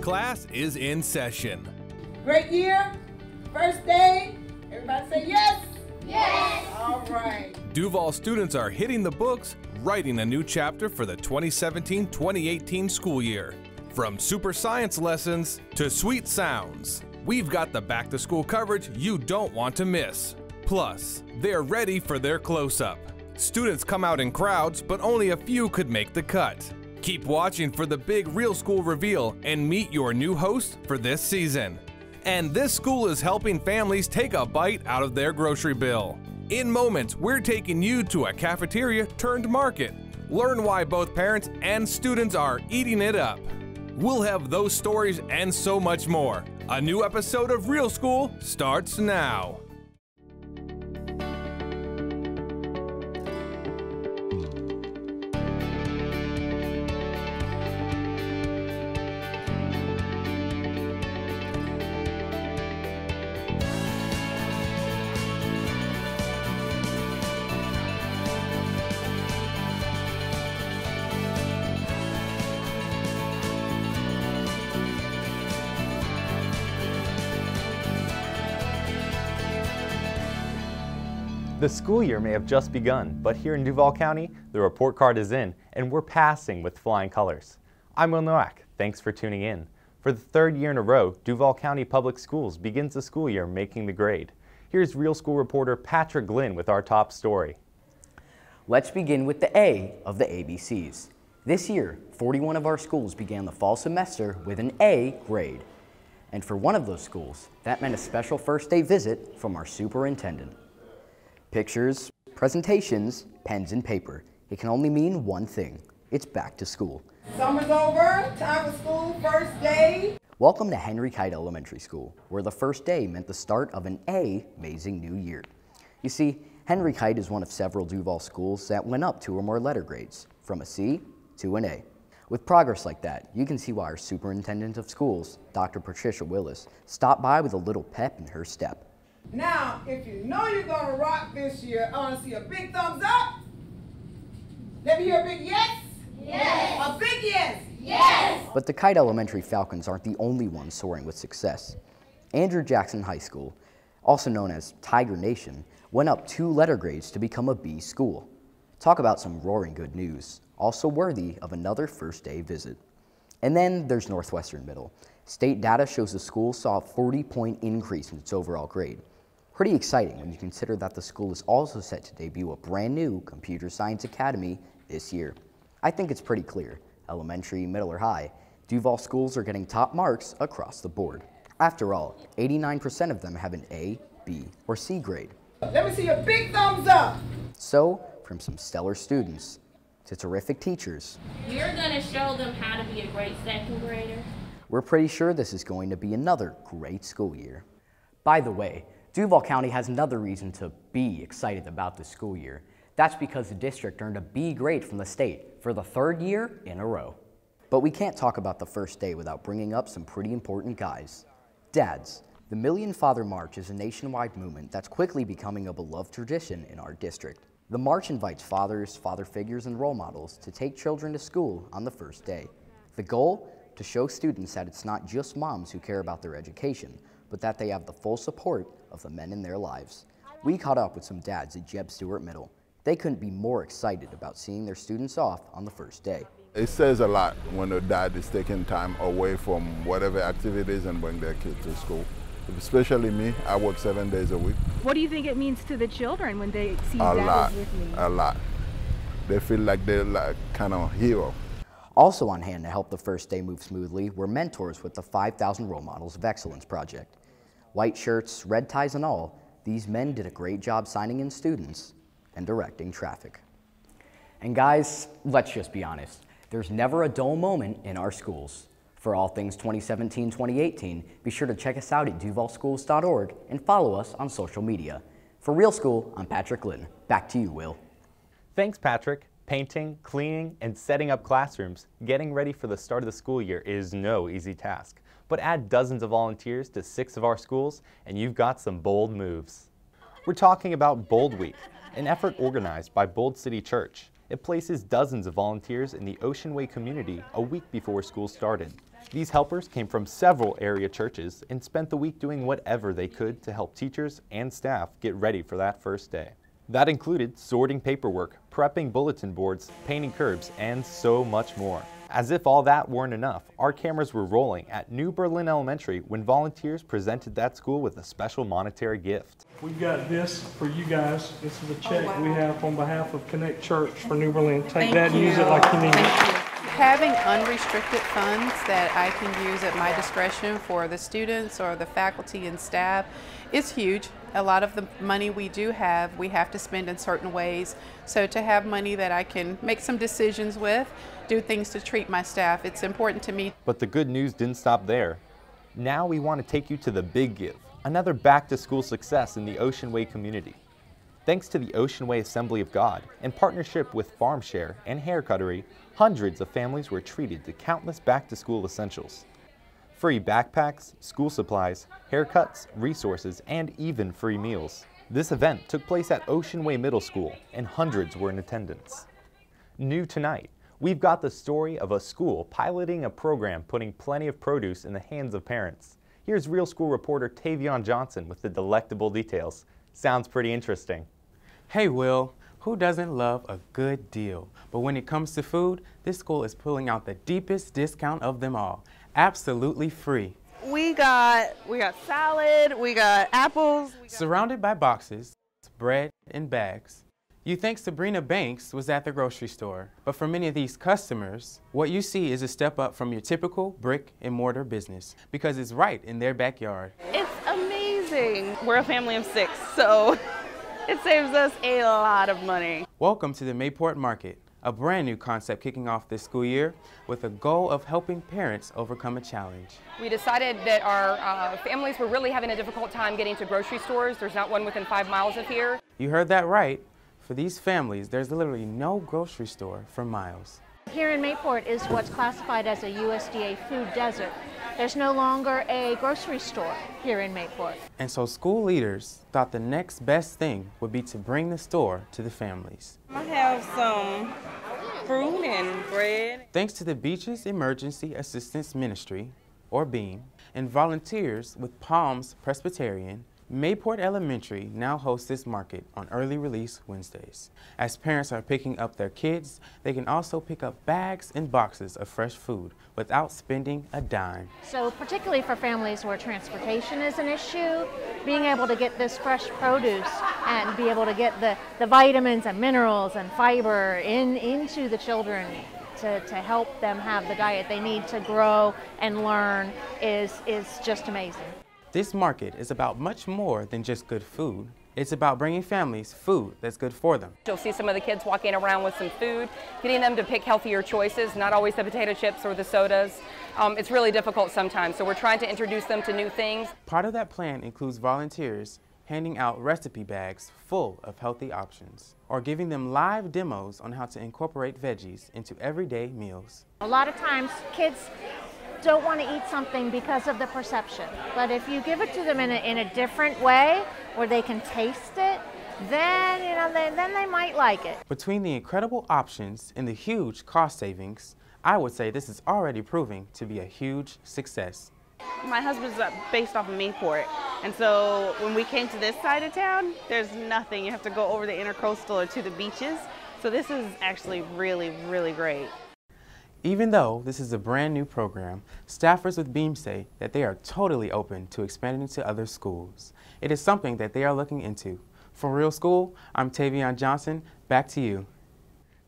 Class is in session. Great year, first day, everybody say yes? Yes! All right. Duval students are hitting the books, writing a new chapter for the 2017-2018 school year. From super science lessons to sweet sounds, we've got the back-to-school coverage you don't want to miss. Plus, they're ready for their close-up. Students come out in crowds, but only a few could make the cut. Keep watching for the big Real School reveal and meet your new host for this season. And this school is helping families take a bite out of their grocery bill. In moments, we're taking you to a cafeteria turned market. Learn why both parents and students are eating it up. We'll have those stories and so much more. A new episode of Real School starts now. The school year may have just begun, but here in Duval County, the report card is in, and we're passing with flying colors. I'm Will Nowak. Thanks for tuning in. For the third year in a row, Duval County Public Schools begins the school year making the grade. Here's Real School reporter Patrick Glynn with our top story. Let's begin with the A of the ABCs. This year, 41 of our schools began the fall semester with an A grade. And for one of those schools, that meant a special first day visit from our superintendent. Pictures, presentations, pens, and paper. It can only mean one thing. It's back to school. Summer's over, time for school, first day. Welcome to Henry Kite Elementary School, where the first day meant the start of an amazing new year. You see, Henry Kite is one of several Duval schools that went up 2 or more letter grades, from a C to an A. With progress like that, you can see why our superintendent of schools, Dr. Patricia Willis, stopped by with a little pep in her step. Now, if you know you're gonna rock this year, I wanna see a big thumbs up. Let me hear a big yes. Yes! A big yes. Yes! But the Kite Elementary Falcons aren't the only ones soaring with success. Andrew Jackson High School, also known as Tiger Nation, went up 2 letter grades to become a B school. Talk about some roaring good news, also worthy of another first day visit. And then there's Northwestern Middle. State data shows the school saw a 40-point increase in its overall grade. Pretty exciting when you consider that the school is also set to debut a brand new computer science academy this year. I think it's pretty clear, elementary, middle, or high, Duval schools are getting top marks across the board. After all, 89% of them have an A, B, or C grade. Let me see a big thumbs up. So, from some stellar students to terrific teachers, You're going to show them how to be a great second grader? we're pretty sure this is going to be another great school year. By the way, Duval County has another reason to be excited about the school year. That's because the district earned a B grade from the state for the 3rd year in a row. But we can't talk about the first day without bringing up some pretty important guys. Dads. The Million Father March is a nationwide movement that's quickly becoming a beloved tradition in our district. The march invites fathers, father figures, and role models to take children to school on the first day. The goal? To show students that it's not just moms who care about their education, but that they have the full support of the men in their lives. We caught up with some dads at Jeb Stuart Middle. They couldn't be more excited about seeing their students off on the first day. It says a lot when a dad is taking time away from whatever activities and bring their kids to school. Especially me, I work 7 days a week. What do you think it means to the children when they see A Dad lot, is with me? a lot. They feel like they're like kind of hero. Also on hand to help the first day move smoothly were mentors with the 5,000 Role Models of Excellence project. White shirts, red ties, and all, these men did a great job signing in students and directing traffic. And guys, let's just be honest. There's never a dull moment in our schools. For all things 2017-2018, be sure to check us out at duvalschools.org and follow us on social media. For Real School, I'm Patrick Glynn. Back to you, Will. Thanks, Patrick. Painting, cleaning, and setting up classrooms, getting ready for the start of the school year is no easy task. But add dozens of volunteers to 6 of our schools, and you've got some bold moves. We're talking about Bold Week, an effort organized by Bold City Church. It places dozens of volunteers in the Ocean Way community a week before school started. These helpers came from several area churches and spent the week doing whatever they could to help teachers and staff get ready for that first day. That included sorting paperwork, prepping bulletin boards, painting curbs, and so much more. As if all that weren't enough, our cameras were rolling at New Berlin Elementary when volunteers presented that school with a special monetary gift. We've got this for you guys. This is a check we have on behalf of Connect Church for New Berlin. Take that and use it like you need it. Having unrestricted funds that I can use at my discretion for the students or the faculty and staff is huge. A lot of the money we do have, we have to spend in certain ways. So to have money that I can make some decisions with, do things to treat my staff, it's important to me. But the good news didn't stop there. Now we want to take you to the big give, another back-to-school success in the Ocean Way community. Thanks to the Ocean Way Assembly of God, in partnership with Farm Share and Hair Cuttery, hundreds of families were treated to countless back-to-school essentials. Free backpacks, school supplies, haircuts, resources, and even free meals. This event took place at Ocean Way Middle School, and hundreds were in attendance. New tonight, we've got the story of a school piloting a program putting plenty of produce in the hands of parents. Here's Real School reporter Tavion Johnson with the delectable details. Sounds pretty interesting. Hey Will, who doesn't love a good deal? But when it comes to food, this school is pulling out the deepest discount of them all. Absolutely free. We got salad, we got apples. Surrounded by boxes, bread, and bags. You think Sabrina Banks was at the grocery store, but for many of these customers, what you see is a step up from your typical brick and mortar business because it's right in their backyard. It's amazing. We're a family of 6, so it saves us a lot of money. Welcome to the Mayport Market, a brand new concept kicking off this school year with a goal of helping parents overcome a challenge. We decided that our families were really having a difficult time getting to grocery stores. There's not one within 5 miles of here. You heard that right. For these families, there's literally no grocery store for miles. Here in Mayport is what's classified as a USDA food desert. There's no longer a grocery store here in Mayport. And so school leaders thought the next best thing would be to bring the store to the families. I have some fruit and bread. Thanks to the Beaches Emergency Assistance Ministry, or BEAM, and volunteers with Palms Presbyterian, Mayport Elementary now hosts this market on early release Wednesdays. As parents are picking up their kids, they can also pick up bags and boxes of fresh food without spending a dime. So particularly for families where transportation is an issue, being able to get this fresh produce and be able to get the vitamins and minerals and fiber into the children to help them have the diet they need to grow and learn is just amazing. This market is about much more than just good food. It's about bringing families food that's good for them. You'll see some of the kids walking around with some food, getting them to pick healthier choices, not always the potato chips or the sodas. It's really difficult sometimes, so we're trying to introduce them to new things. Part of that plan includes volunteers handing out recipe bags full of healthy options, or giving them live demos on how to incorporate veggies into everyday meals. A lot of times kids don't want to eat something because of the perception, but if you give it to them in a different way where they can taste it, then then they might like it. Between the incredible options and the huge cost savings, I would say this is already proving to be a huge success. My husband's based off of Mayport, and so when we came to this side of town, there's nothing. You have to go over the intercoastal or to the beaches, so this is actually really, really great. Even though this is a brand new program, staffers with BEAM say that they are totally open to expanding to other schools. It is something that they are looking into. For Real School, I'm Tavion Johnson. Back to you.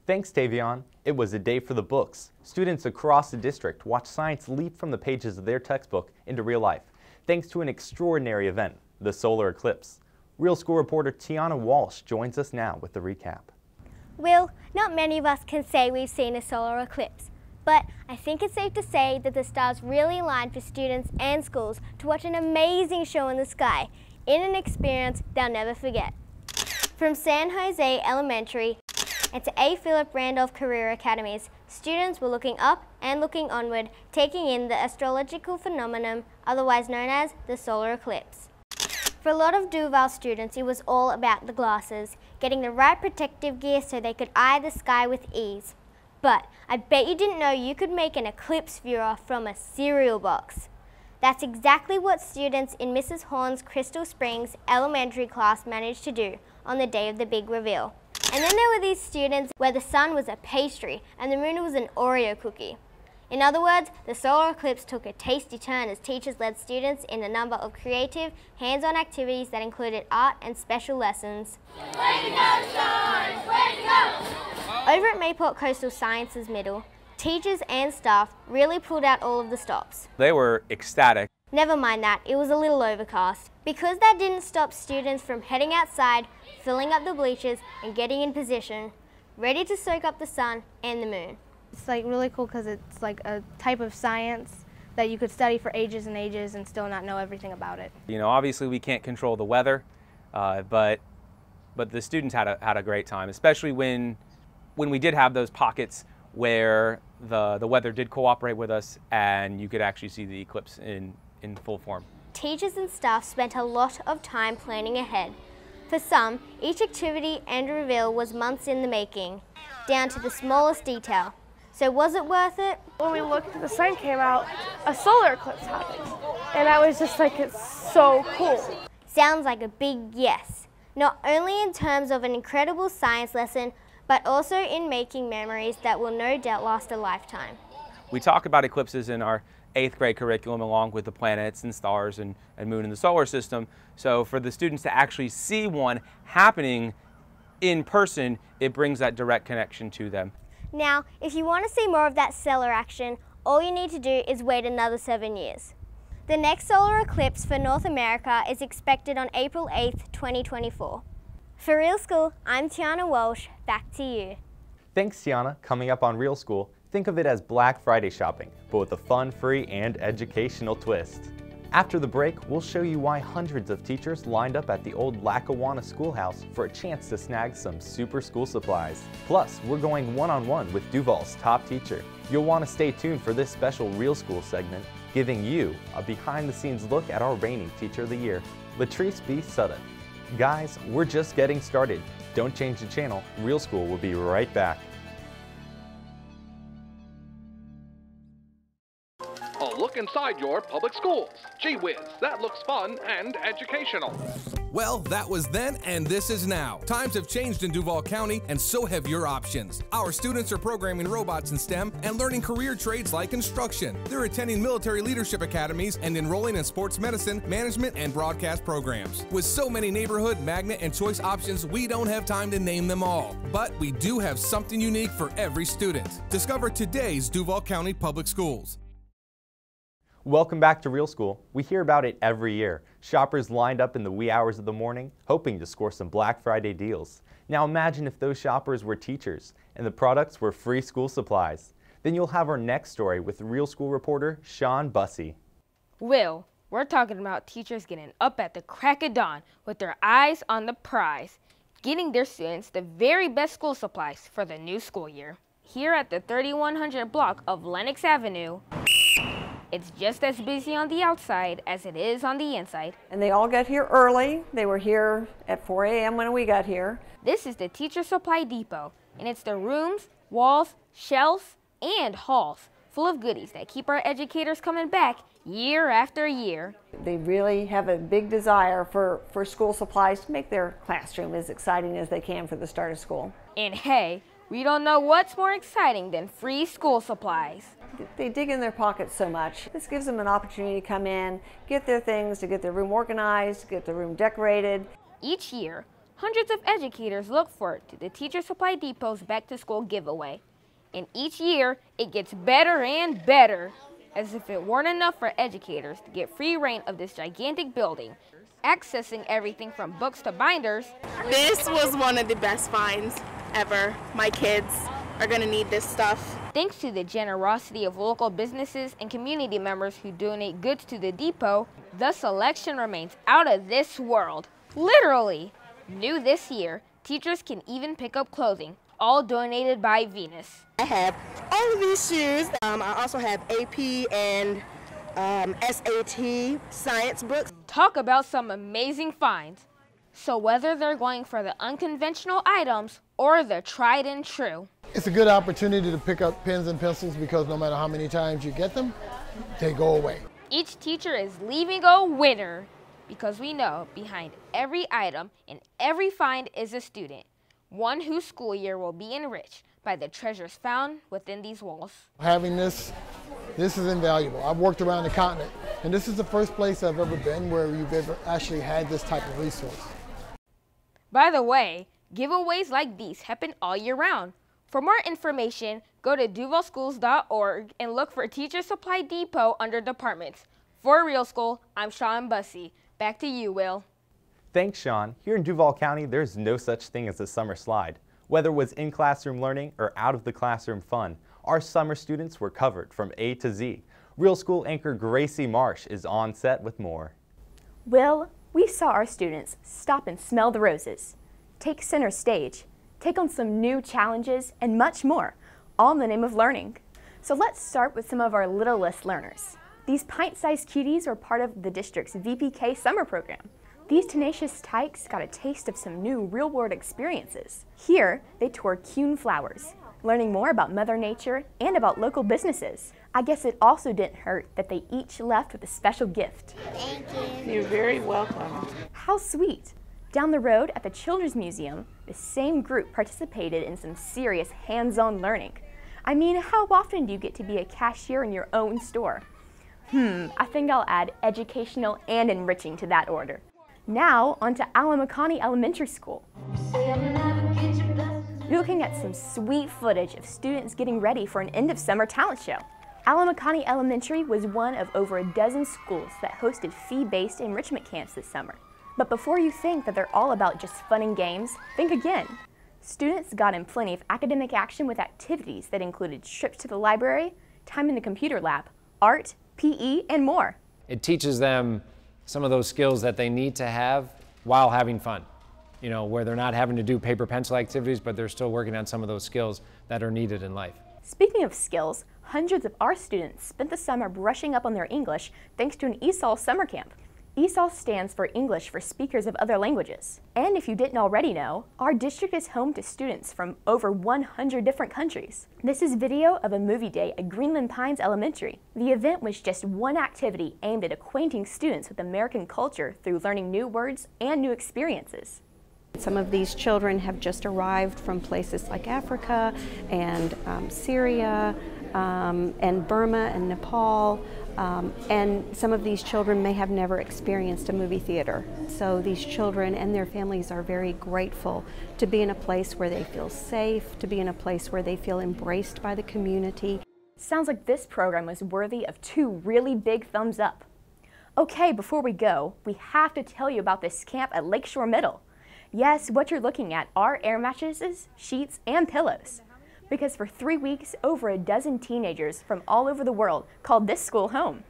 Thanks, Tavion. It was a day for the books. Students across the district watched science leap from the pages of their textbook into real life, thanks to an extraordinary event, the solar eclipse. Real School reporter Tiana Walsh joins us now with the recap. Will, not many of us can say we've seen a solar eclipse. But I think it's safe to say that the stars really aligned for students and schools to watch an amazing show in the sky, in an experience they'll never forget. From San Jose Elementary and to A. Philip Randolph Career Academies, students were looking up and looking onward, taking in the astrological phenomenon otherwise known as the solar eclipse. For a lot of Duval students, it was all about the glasses, getting the right protective gear so they could eye the sky with ease. But I bet you didn't know you could make an eclipse viewer from a cereal box. That's exactly what students in Mrs. Horn's Crystal Springs elementary class managed to do on the day of the big reveal. And then there were these students where the sun was a pastry and the moon was an Oreo cookie. In other words, the solar eclipse took a tasty turn as teachers led students in a number of creative, hands-on activities that included art and special lessons. Way to go, stars! Way to go! Over at Mayport Coastal Sciences Middle, teachers and staff really pulled out all of the stops. They were ecstatic. Never mind that, it was a little overcast. Because that didn't stop students from heading outside, filling up the bleachers, and getting in position, ready to soak up the sun and the moon. It's like really cool because it's like a type of science that you could study for ages and ages and still not know everything about it. You know, obviously we can't control the weather, but the students had a great time, especially when we did have those pockets where the weather did cooperate with us and you could actually see the eclipse in full form. Teachers and staff spent a lot of time planning ahead. For some, each activity and reveal was months in the making, down to the smallest detail. So was it worth it? When we looked, the sun came out, a solar eclipse happened. And I was just like, it's so cool. Sounds like a big yes. Not only in terms of an incredible science lesson, but also in making memories that will no doubt last a lifetime. We talk about eclipses in our 8th grade curriculum along with the planets and stars and moon in the solar system. So for the students to actually see one happening in person, it brings that direct connection to them. Now, if you want to see more of that stellar action, all you need to do is wait another 7 years. The next solar eclipse for North America is expected on April 8th, 2024. For Real School, I'm Tiana Walsh. Back to you. Thanks, Tiana. Coming up on Real School, think of it as Black Friday shopping, but with a fun, free, and educational twist. After the break, we'll show you why hundreds of teachers lined up at the old Lackawanna Schoolhouse for a chance to snag some super school supplies. Plus, we're going one-on-one with Duval's top teacher. You'll want to stay tuned for this special Real School segment, giving you a behind-the-scenes look at our reigning Teacher of the Year, Latrice B. Sutton. Guys, we're just getting started. Don't change the channel. Real School will be right back. A look inside your public schools. Gee whiz, that looks fun and educational. Well, that was then and this is now. Times have changed in Duval County and so have your options. Our students are programming robots in STEM and learning career trades like construction. They're attending military leadership academies and enrolling in sports medicine, management, and broadcast programs. With so many neighborhood, magnet, and choice options, we don't have time to name them all. But we do have something unique for every student. Discover today's Duval County Public Schools. Welcome back to Real School. We hear about it every year. Shoppers lined up in the wee hours of the morning, hoping to score some Black Friday deals. Now imagine if those shoppers were teachers and the products were free school supplies. Then you'll have our next story with Real School reporter Sean Bussey. Will, we're talking about teachers getting up at the crack of dawn with their eyes on the prize, getting their students the very best school supplies for the new school year. Here at the 3100 block of Lenox Avenue, it's just as busy on the outside as it is on the inside. And they all got here early. They were here at 4 a.m. when we got here. This is the Teacher Supply Depot, and it's the rooms, walls, shelves, and halls full of goodies that keep our educators coming back year after year. They really have a big desire for school supplies to make their classroom as exciting as they can for the start of school. And hey, we don't know what's more exciting than free school supplies. They dig in their pockets so much. This gives them an opportunity to come in, get their things, to get their room organized, get the room decorated. Each year, hundreds of educators look forward to the Teacher Supply Depot's Back to School giveaway. And each year, it gets better and better. As if it weren't enough for educators to get free reign of this gigantic building, accessing everything from books to binders. This was one of the best finds ever. My kids are gonna need this stuff. Thanks to the generosity of local businesses and community members who donate goods to the depot, the selection remains out of this world. Literally! New this year, teachers can even pick up clothing, all donated by Venus. I have all of these shoes. I also have AP and SAT science books. Talk about some amazing finds. So whether they're going for the unconventional items or the tried and true, It's a good opportunity to pick up pens and pencils because no matter how many times you get them, they go away. Each teacher is leaving a winner because we know behind every item and every find is a student, one whose school year will be enriched by the treasures found within these walls. Having this is invaluable. I've worked around the continent, and this is the first place I've ever been where you've ever actually had this type of resource. By the way, giveaways like these happen all year round. For more information, go to duvalschools.org and look for Teacher Supply Depot under Departments. For Real School, I'm Sean Bussey. Back to you, Will. Thanks, Sean. Here in Duval County, there's no such thing as a summer slide. Whether it was in-classroom learning or out-of-the-classroom fun, our summer students were covered from A to Z. Real School anchor Gracie Marsh is on set with more. Will, we saw our students stop and smell the roses, take center stage, take on some new challenges, and much more, all in the name of learning. So let's start with some of our littlest learners. These pint-sized cuties are part of the district's VPK summer program. These tenacious tykes got a taste of some new real-world experiences. Here, they tore Kuhn flowers, learning more about Mother Nature and about local businesses. I guess it also didn't hurt that they each left with a special gift. Thank you. You're very welcome. How sweet. Down the road at the Children's Museum, the same group participated in some serious hands-on learning. I mean, how often do you get to be a cashier in your own store? I think I'll add educational and enriching to that order. Now, on to Alamacani Elementary School. You're looking at some sweet footage of students getting ready for an end-of-summer talent show. Alamacani Elementary was one of over a dozen schools that hosted fee-based enrichment camps this summer. But before you think that they're all about just fun and games, think again. Students got in plenty of academic action with activities that included trips to the library, time in the computer lab, art, PE, and more. It teaches them some of those skills that they need to have while having fun. You know, where they're not having to do paper pencil activities, but they're still working on some of those skills that are needed in life. Speaking of skills, hundreds of our students spent the summer brushing up on their English thanks to an ESOL summer camp. ESOL stands for English for Speakers of Other Languages. And if you didn't already know, our district is home to students from over 100 different countries. This is video of a movie day at Greenland Pines Elementary. The event was just one activity aimed at acquainting students with American culture through learning new words and new experiences. Some of these children have just arrived from places like Africa and Syria and Burma and Nepal. And some of these children may have never experienced a movie theater. So these children and their families are very grateful to be in a place where they feel safe, to be in a place where they feel embraced by the community. Sounds like this program was worthy of 2 really big thumbs up. Okay, before we go, we have to tell you about this camp at Lakeshore Middle. Yes, what you're looking at are air mattresses, sheets, and pillows. Because for 3 weeks, over a dozen teenagers from all over the world called this school home.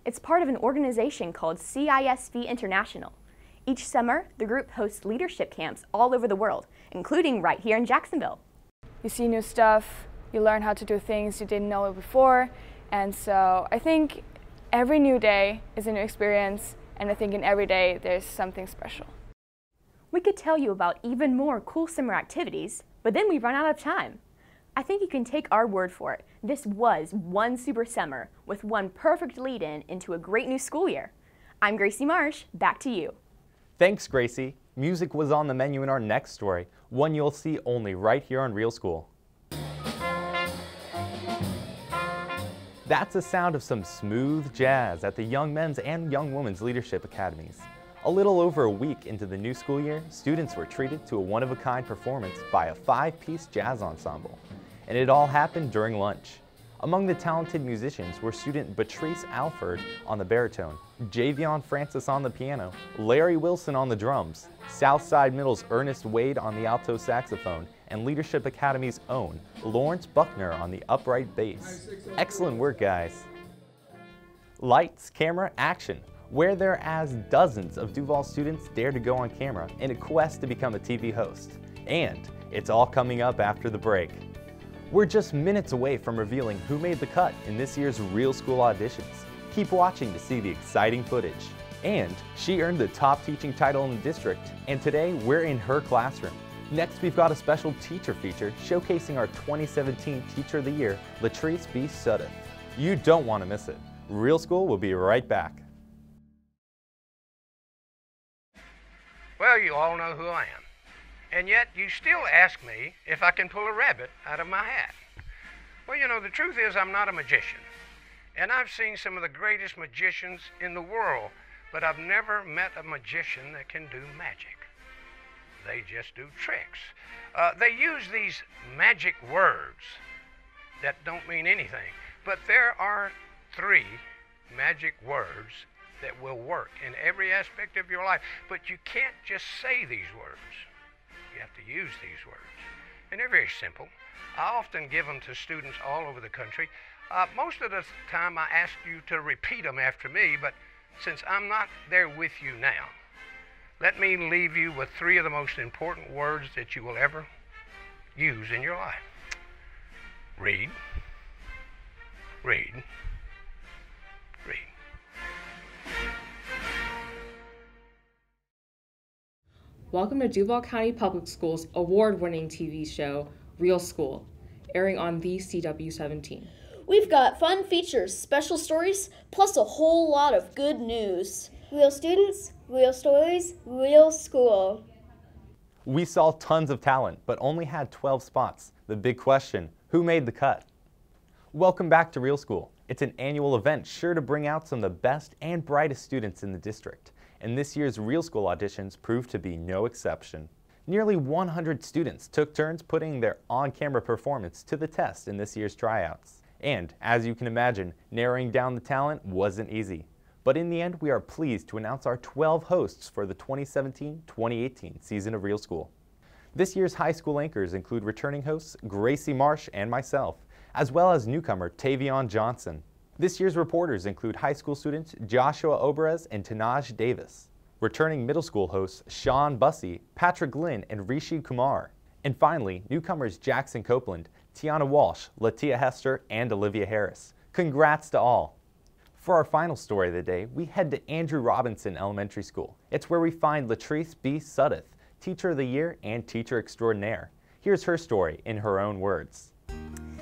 It's part of an organization called CISV International. Each summer, the group hosts leadership camps all over the world, including right here in Jacksonville. You see new stuff, you learn how to do things you didn't know before, and so I think every new day is a new experience, and I think in every day there's something special. We could tell you about even more cool summer activities, but then we run out of time. I think you can take our word for it. This was one super summer with one perfect lead-in into a great new school year. I'm Gracie Marsh, back to you. Thanks, Gracie. Music was on the menu in our next story, one you'll see only right here on Real School. That's the sound of some smooth jazz at the Young Men's and Young Women's Leadership Academies. A little over a week into the new school year, students were treated to a one-of-a-kind performance by a 5-piece jazz ensemble. And it all happened during lunch. Among the talented musicians were student Patrice Alford on the baritone, Javion Francis on the piano, Larry Wilson on the drums, Southside Middle's Ernest Wade on the alto saxophone, and Leadership Academy's own Lawrence Buckner on the upright bass. Excellent work, guys. Lights, camera, action. Where there as dozens of Duval students dare to go on camera in a quest to become a TV host. And it's all coming up after the break. We're just minutes away from revealing who made the cut in this year's Real School auditions. Keep watching to see the exciting footage. And she earned the top teaching title in the district, and today we're in her classroom. Next, we've got a special teacher feature showcasing our 2017 Teacher of the Year, Latrice B. Sudduth. You don't want to miss it. Real School will be right back. Well, you all know who I am. And yet, you still ask me if I can pull a rabbit out of my hat. Well, you know, the truth is I'm not a magician. And I've seen some of the greatest magicians in the world, but I've never met a magician that can do magic. They just do tricks. They use these magic words that don't mean anything, but there are 3 magic words that will work in every aspect of your life. But you can't just say these words. You have to use these words. And they're very simple. I often give them to students all over the country. Most of the time I ask you to repeat them after me, but since I'm not there with you now, let me leave you with 3 of the most important words that you will ever use in your life. Read, read, read. Welcome to Duval County Public Schools' award-winning TV show, Real School, airing on the CW17. We've got fun features, special stories, plus a whole lot of good news. Real students, real stories, real school. We saw tons of talent, but only had 12 spots. The big question, who made the cut? Welcome back to Real School. It's an annual event sure to bring out some of the best and brightest students in the district. And this year's Real School auditions proved to be no exception. Nearly 100 students took turns putting their on-camera performance to the test in this year's tryouts. And, as you can imagine, narrowing down the talent wasn't easy. But in the end, we are pleased to announce our 12 hosts for the 2017-2018 season of Real School. This year's high school anchors include returning hosts Gracie Marsh and myself, as well as newcomer Tavion Johnson. This year's reporters include high school students Joshua Oberez and Tanaj Davis. Returning middle school hosts Sean Bussey, Patrick Lynn, and Rishi Kumar. And finally, newcomers Jackson Copeland, Tiana Walsh, Latia Hester, and Olivia Harris. Congrats to all! For our final story of the day, we head to Andrew Robinson Elementary School. It's where we find Latrice B. Sudduth, Teacher of the Year and Teacher Extraordinaire. Here's her story in her own words.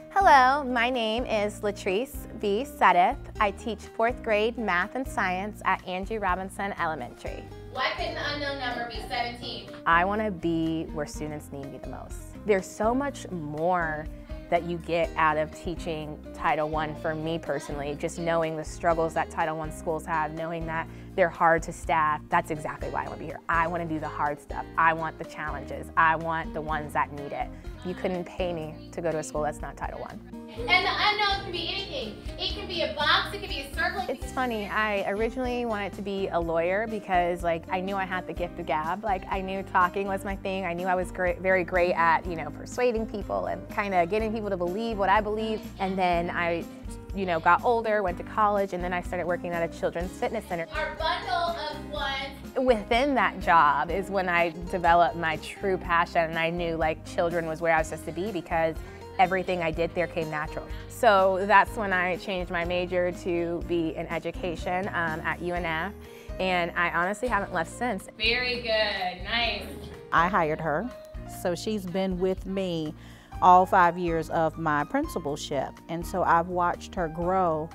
Hello, my name is Latrice B. Sudduth. I teach 4th grade math and science at Andrew Robinson Elementary. Why couldn't the unknown number be 17? I want to be where students need me the most. There's so much more that you get out of teaching Title I for me personally, just knowing the struggles that Title I schools have, knowing that they're hard to staff. That's exactly why I want to be here. I want to do the hard stuff. I want the challenges. I want the ones that need it. You couldn't pay me to go to a school that's not Title I. And the unknown can be anything. It can be a box, it can be a circle. It's funny, I originally wanted to be a lawyer because I knew I had the gift of gab. I knew talking was my thing. I knew I was very great at, persuading people and kind of getting people to believe what I believe. And then I, got older, went to college, and then I started working at a children's fitness center. Our bundle of ones. Within that job is when I developed my true passion, and I knew children was where I was supposed to be because everything I did there came natural. So that's when I changed my major to be in education at UNF, and I honestly haven't left since. Very good, nice. I hired her, so she's been with me all 5 years of my principalship, and so I've watched her grow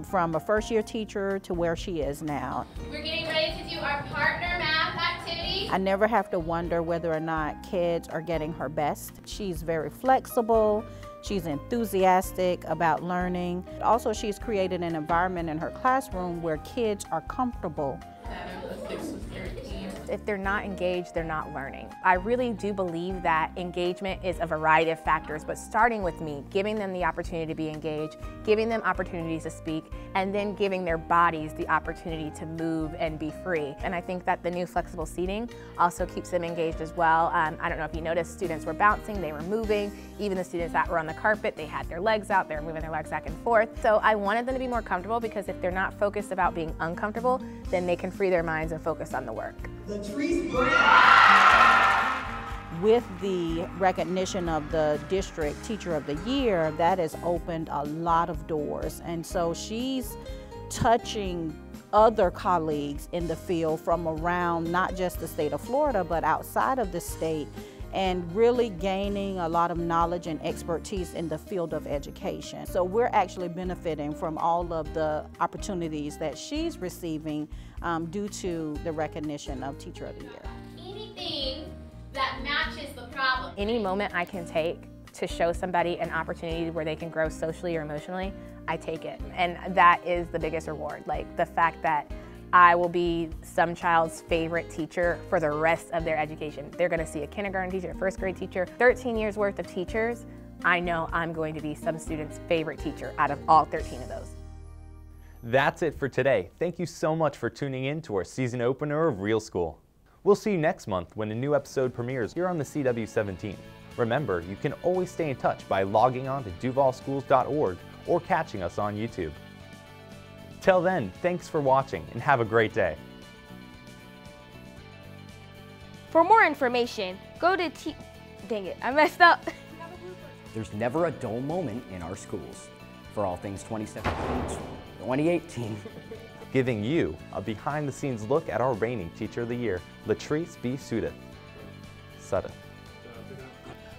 from a first-year teacher to where she is now. We're getting ready to do our partner math activity. I never have to wonder whether or not kids are getting her best. She's very flexible, she's enthusiastic about learning. Also, she's created an environment in her classroom where kids are comfortable. 7 + 6 = 13. If they're not engaged, they're not learning. I really do believe that engagement is a variety of factors, but starting with me, giving them the opportunity to be engaged, giving them opportunities to speak, and then giving their bodies the opportunity to move and be free. And I think that the new flexible seating also keeps them engaged as well. I don't know if you noticed, students were bouncing, they were moving. Even the students that were on the carpet, they had their legs out, they were moving their legs back and forth. So I wanted them to be more comfortable because if they're not focused about being uncomfortable, then they can free their minds and focus on the work. With the recognition of the District Teacher of the Year, that has opened a lot of doors. And so she's touching other colleagues in the field from around not just the state of Florida, but outside of the state. and really gaining a lot of knowledge and expertise in the field of education. So we're actually benefiting from all of the opportunities that she's receiving due to the recognition of Teacher of the Year. Anything that matches the problem. Any moment I can take to show somebody an opportunity where they can grow socially or emotionally, I take it. And that is the biggest reward. Like the fact that I will be some child's favorite teacher for the rest of their education. They're gonna see a kindergarten teacher, a first grade teacher, 13 years worth of teachers. I know I'm going to be some student's favorite teacher out of all 13 of those. That's it for today. Thank you so much for tuning in to our season opener of Real School. We'll see you next month when a new episode premieres here on the CW17. Remember, you can always stay in touch by logging on to duvalschools.org or catching us on YouTube. Till then, thanks for watching and have a great day. For more information, go to Dang it, I messed up. There's never a dull moment in our schools. For all things 2017, 2018. Giving you a behind-the-scenes look at our reigning Teacher of the Year, Latrice B. Sudeth.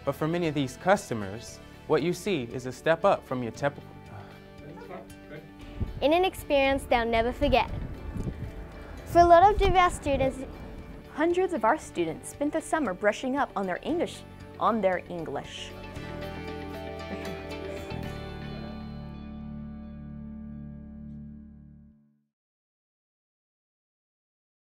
But for many of these customers, what you see is a step up from your typical. In an experience they'll never forget. For a lot of our students, hundreds of our students spent the summer brushing up on their English.